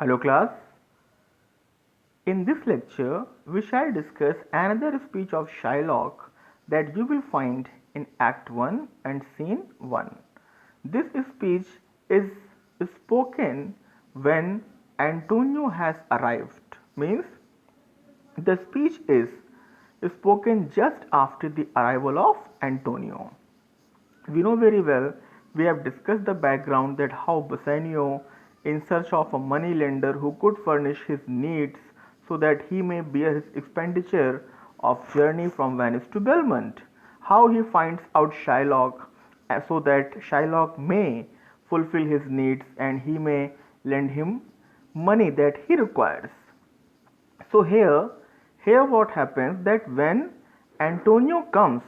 Hello class, in this lecture we shall discuss another speech of Shylock that you will find in Act 1 and Scene 1. This speech is spoken when Antonio has arrived, means the speech is spoken just after the arrival of Antonio. We know very well, we have discussed the background that how Bassanio, in search of a money lender who could furnish his needs so that he may bear his expenditure of journey from Venice to Belmont, how he finds out Shylock so that Shylock may fulfill his needs and he may lend him money that he requires. So here what happens that when Antonio comes,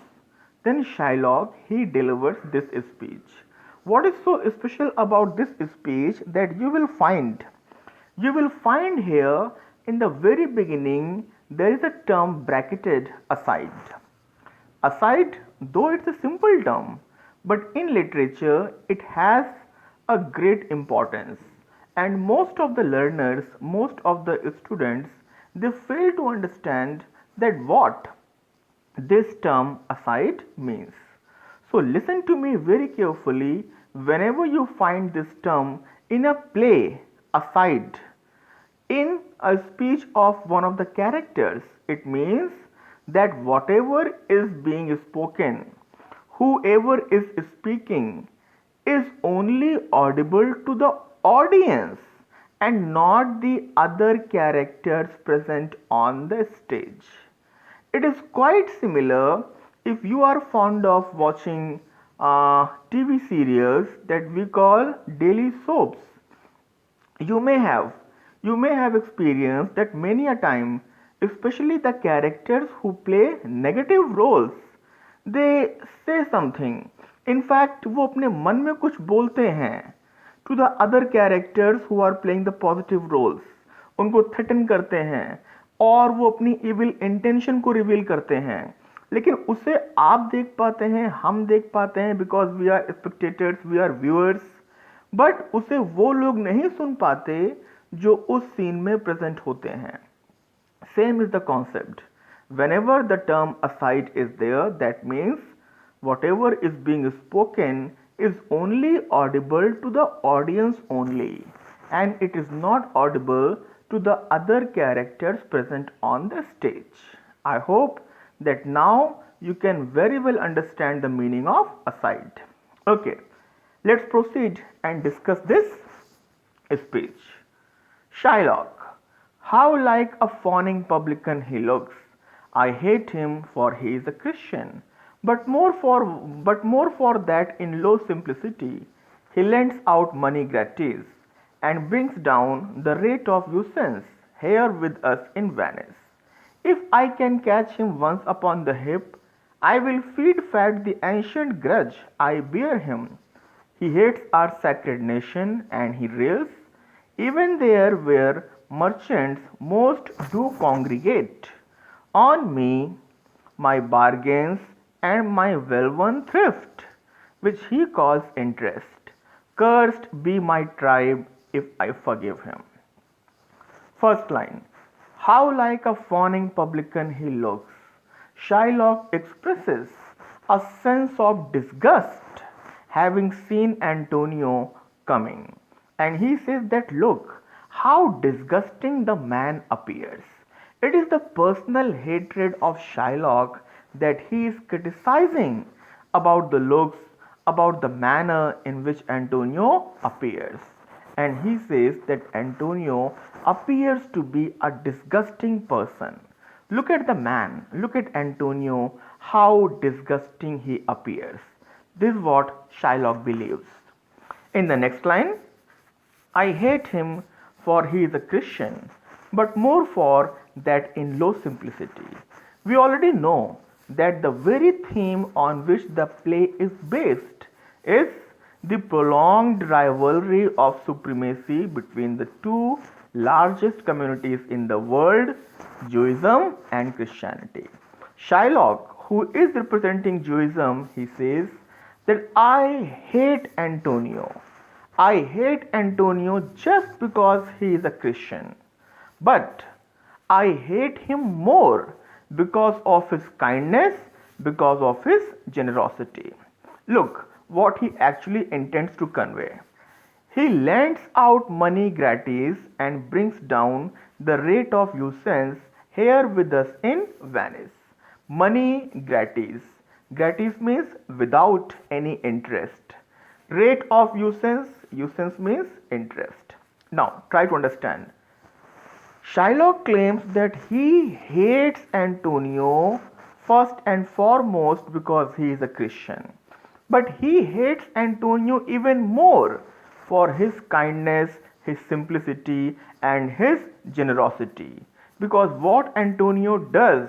then Shylock he delivers this speech. What is so special about this speech that you will find here in the very beginning there is a term bracketed aside. Aside, though it's a simple term, but in literature it has a great importance. And most of the learners, most of the students, they fail to understand that what this term aside means. So listen to me very carefully whenever you find this term in a play aside in a speech of one of the characters, it means that whatever is being spoken, whoever is speaking, is only audible to the audience and not the other characters present on the stage. It is quite similar if you are fond of watching TV serials that we call daily soaps. You may have you may have experienced that many a time, especially the characters who play negative roles, they say something. In fact, वो अपने मन में कुछ बोलते हैं to the other characters who are playing the positive roles. उनको threaten करते हैं और वो अपनी evil intention को रिवील करते हैं. लेकिन उसे आप देख पाते हैं, हम देख पाते हैं because we are spectators, we are viewers. But उसे वो लोग नहीं सुन पाते जो उस सीन में प्रेजेंट होते हैं. Same is the concept. Whenever the term aside is there, that means whatever is being spoken is only audible to the audience only, and it is not audible to the other characters present on the stage. I hope that now you can very well understand the meaning of aside. Okay, let's proceed and discuss this speech. Shylock, how like a fawning publican he looks. I hate him for he is a Christian, but more for that in low simplicity he lends out money gratis, and brings down the rate of usance here with us in Venice. If I can catch him once upon the hip, I will feed fat the ancient grudge I bear him. He hates our sacred nation, and he rails even there where merchants most do congregate on me, my bargains, and my well-won thrift, which he calls interest. Cursed be my tribe if I forgive him. First line. How like a fawning publican he looks. Shylock expresses a sense of disgust having seen Antonio coming. And he says that look, how disgusting the man appears. It is the personal hatred of Shylock that he is criticizing about the looks, about the manner in which Antonio appears. And he says that Antonio appears to be a disgusting person. Look at the man, look at Antonio, how disgusting he appears. This is what Shylock believes. In the next line, I hate him for he is a Christian, but more for that in low simplicity. We already know that the very theme on which the play is based is the prolonged rivalry of supremacy between the two largest communities in the world, Judaism and Christianity. Shylock, who is representing Judaism, he says that I hate Antonio. I hate Antonio just because he is a Christian. But I hate him more because of his kindness, because of his generosity. Look what he actually intends to convey. He lends out money gratis and brings down the rate of usance here with us in Venice. Money gratis. Gratis means without any interest. Rate of usance, usance means interest. Now try to understand. Shylock claims that he hates Antonio first and foremost because he is a Christian. But he hates Antonio even more for his kindness, his simplicity, and his generosity. Because what Antonio does,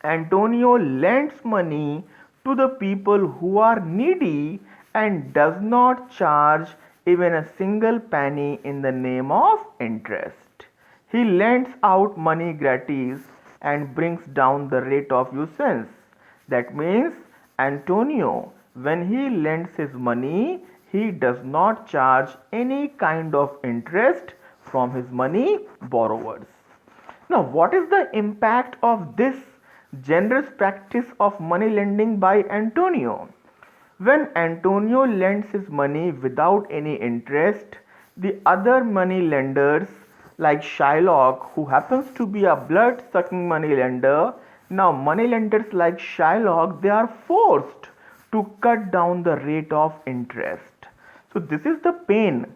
Antonio lends money to the people who are needy and does not charge even a single penny in the name of interest. He lends out money gratis and brings down the rate of usance. That means Antonio, when he lends his money, he does not charge any kind of interest from his money borrowers. Now, what is the impact of this generous practice of money lending by Antonio? When Antonio lends his money without any interest, the other money lenders, like Shylock, who happens to be a blood sucking money lender, now money lenders like Shylock, they are forced to cut down the rate of interest. So, this is the pain,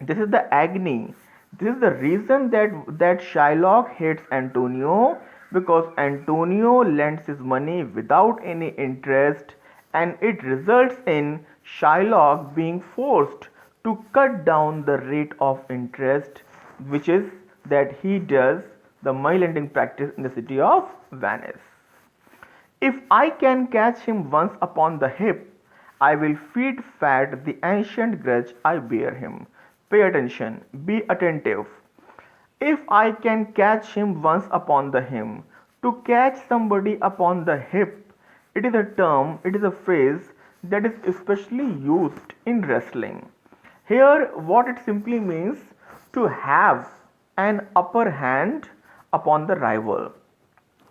this is the agony, this is the reason that Shylock hates Antonio, because Antonio lends his money without any interest, and it results in Shylock being forced to cut down the rate of interest, which is that he does the money lending practice in the city of Venice. If I can catch him once upon the hip, I will feed fat the ancient grudge I bear him. Pay attention, be attentive. If I can catch him once upon the hip, to catch somebody upon the hip, it is a term, it is a phrase that is especially used in wrestling. Here, what it simply means, to have an upper hand upon the rival.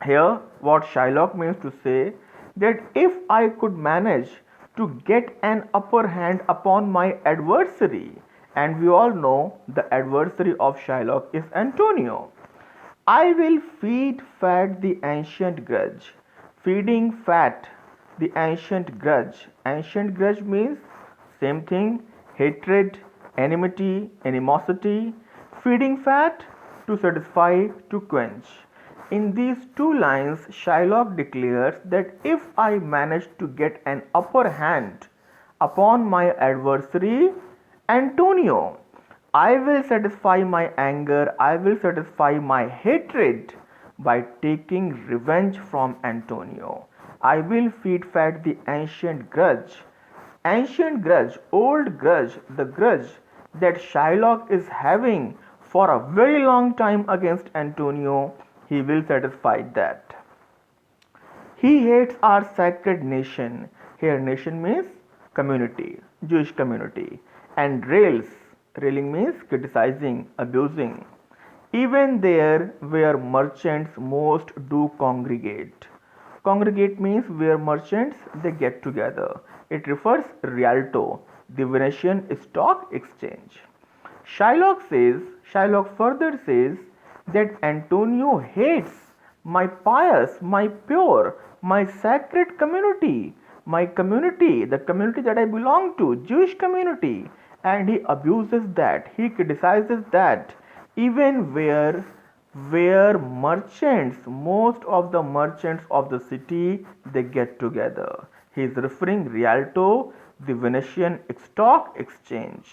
Here, what Shylock means to say, that if I could manage to get an upper hand upon my adversary, and we all know the adversary of Shylock is Antonio, I will feed fat the ancient grudge. Feeding fat the ancient grudge. Ancient grudge means same thing, hatred, enmity, animosity. Feeding fat, to satisfy, to quench. In these two lines, Shylock declares that if I manage to get an upper hand upon my adversary, Antonio, I will satisfy my anger, I will satisfy my hatred by taking revenge from Antonio. I will feed fat the ancient grudge. Ancient grudge, old grudge, the grudge that Shylock is having for a very long time against Antonio, he will satisfy that. He hates our sacred nation. Here, nation means community, Jewish community, and rails. Railing means criticizing, abusing. Even there where merchants most do congregate. Congregate means where merchants they get together. It refers Rialto, the Venetian stock exchange. Shylock further says that Antonio hates my pious, my pure, my sacred community, my community, the community that I belong to, Jewish community, and he abuses that, he criticizes that, even where merchants, most of the merchants of the city, they get together. He is referring Rialto, the Venetian stock exchange.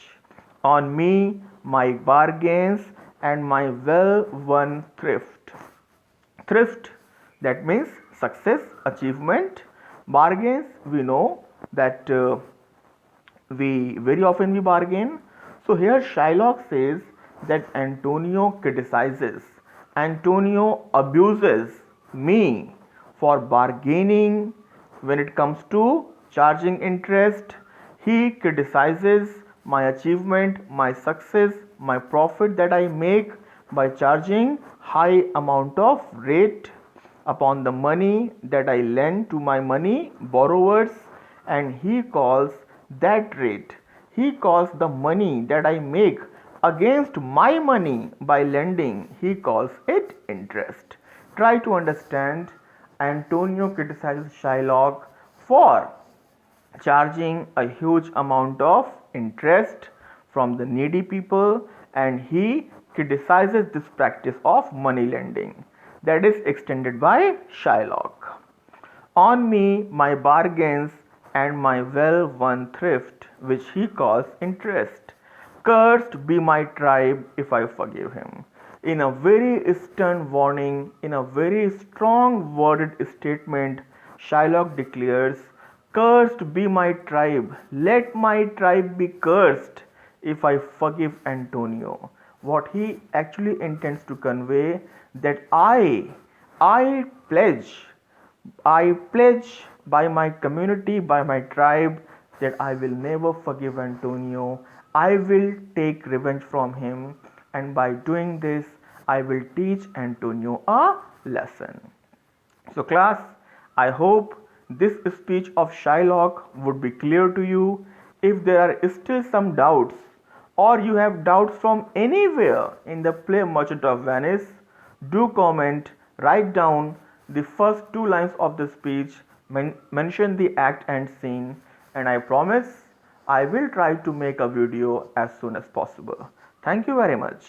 On me, my bargains, and my well-won thrift. Thrift, that means success, achievement. Bargains, we know that we very often we bargain. So here Shylock says that Antonio criticizes, Antonio abuses me for bargaining when it comes to charging interest. He criticizes my achievement, my success, my profit that I make by charging high amount of rate upon the money that I lend to my money borrowers, and he calls that rate, he calls the money that I make against my money by lending, he calls it interest. Try to understand. Antonio criticizes Shylock for charging a huge amount of interest from the needy people, and he criticizes this practice of money lending that is extended by Shylock. On me my bargains and my well won thrift, which he calls interest. Cursed be my tribe if I forgive him. In a very stern warning, in a very strong worded statement, Shylock declares, cursed be my tribe, let my tribe be cursed if I forgive Antonio. What he actually intends to convey that I pledge I pledge by my community, by my tribe, that I will never forgive Antonio. I will take revenge from him, and by doing this, I will teach Antonio a lesson. So, class, I hope this speech of Shylock would be clear to you. If there are still some doubts, or you have doubts from anywhere in the play Merchant of Venice, do comment, write down the first two lines of the speech, mention the act and scene, and I promise I will try to make a video as soon as possible. Thank you very much.